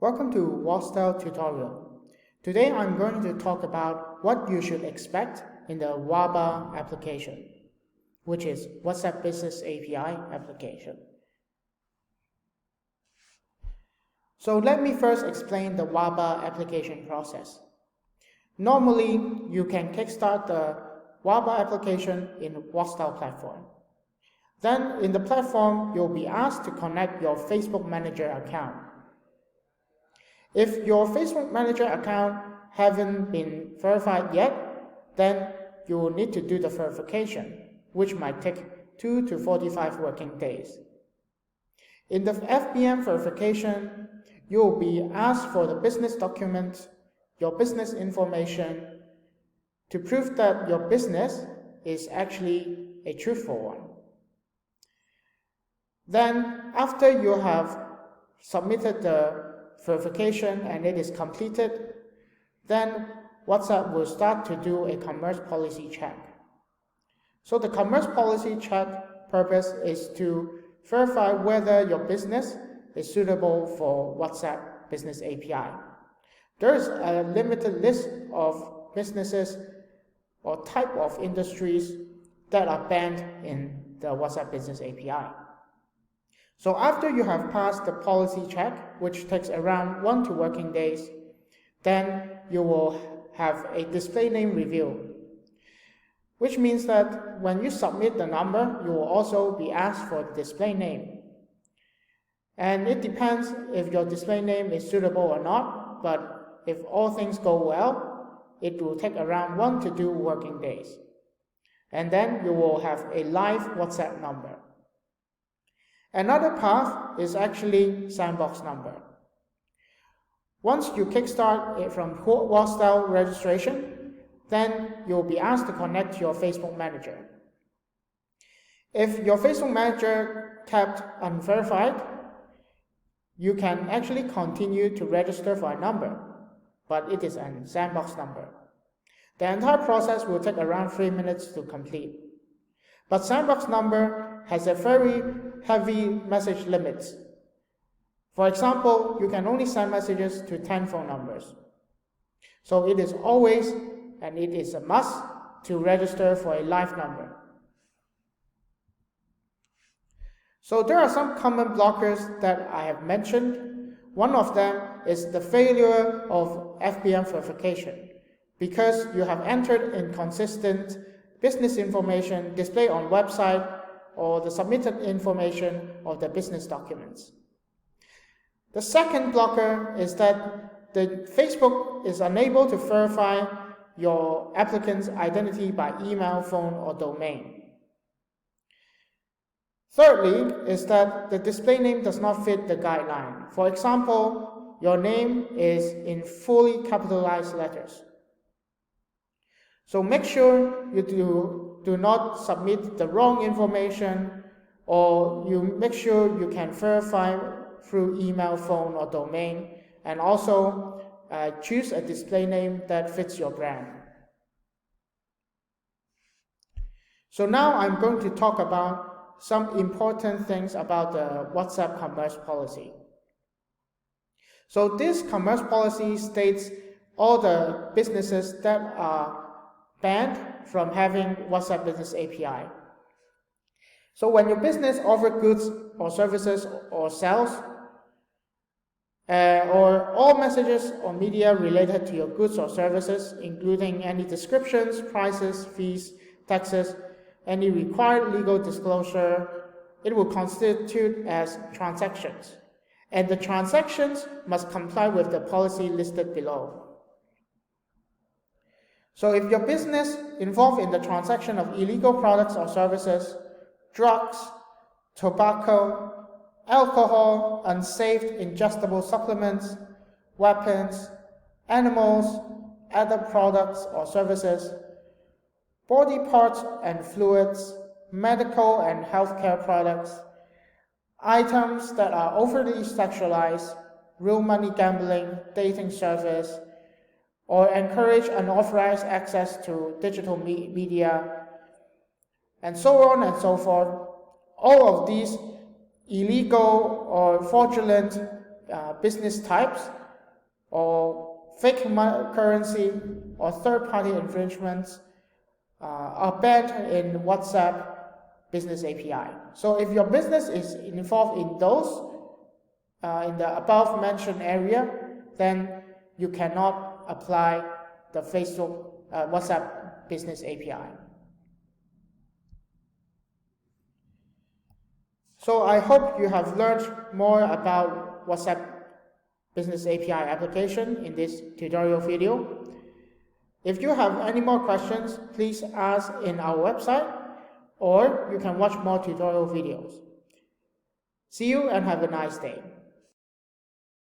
Welcome to WhatsApp tutorial. Today I'm going to talk about what you should expect in the WABA application, which is WhatsApp Business API application. So let me first explain the WABA application process. Normally, you can kickstart the WABA application in WhatsApp platform. Then in the platform, you'll be asked to connect your Facebook Manager account. If your Facebook Manager account haven't been verified yet, then you will need to do the verification, which might take 2 to 45 working days. In the FBM verification, you will be asked for the business documents, your business information, to prove that your business is actually a truthful one. Then, after you have submitted the verification and it is completed, then WhatsApp will start to do a commerce policy check. So the commerce policy check purpose is to verify whether your business is suitable for WhatsApp Business API. There is a limited list of businesses or type of industries that are banned in the WhatsApp Business API. So after you have passed the policy check, which takes around 1 to 2 working days, then you will have a display name review, which means that when you submit the number, you will also be asked for the display name. And it depends if your display name is suitable or not, but if all things go well, it will take around 1 to 2 working days. And then you will have a live WhatsApp number. Another path is actually sandbox number. Once you kickstart it from WhatsApp registration, then you'll be asked to connect to your Facebook Manager. If your Facebook Manager kept unverified, you can actually continue to register for a number, but it is a sandbox number. The entire process will take around 3 minutes to complete. But sandbox number has a very heavy message limit. For example, you can only send messages to 10 phone numbers. So it is always, and it is a must, to register for a live number. So there are some common blockers that I have mentioned. One of them is the failure of FBM verification, because you have entered inconsistent business information displayed on website or the submitted information of the business documents. The second blocker is that the Facebook is unable to verify your applicant's identity by email, phone, or domain. Thirdly is that the display name does not fit the guideline. For example, your name is in fully capitalized letters. So make sure you do not submit the wrong information, or you make sure you can verify through email, phone, or domain, and also choose a display name that fits your brand. So now I'm going to talk about some important things about the WhatsApp commerce policy. So this commerce policy states all the businesses that are banned from having WhatsApp Business API. So when your business offers goods or services or sells, or all messages or media related to your goods or services, including any descriptions, prices, fees, taxes, any required legal disclosure, it will constitute as transactions. And the transactions must comply with the policy listed below. So if your business involved in the transaction of illegal products or services, drugs, tobacco, alcohol, unsafe ingestible supplements, weapons, animals, other products or services, body parts and fluids, medical and healthcare products, items that are overly sexualized, real money gambling, dating service, or encourage unauthorized access to digital media, and so on and so forth. All of these illegal or fraudulent business types or fake currency or third-party infringements are banned in WhatsApp Business API. So if your business is involved in those, in the above mentioned area, then you cannot apply the Facebook WhatsApp Business API. So I hope you have learned more about WhatsApp Business API application in this tutorial video. If you have any more questions, please ask in our website, or you can watch more tutorial videos. See you and have a nice day.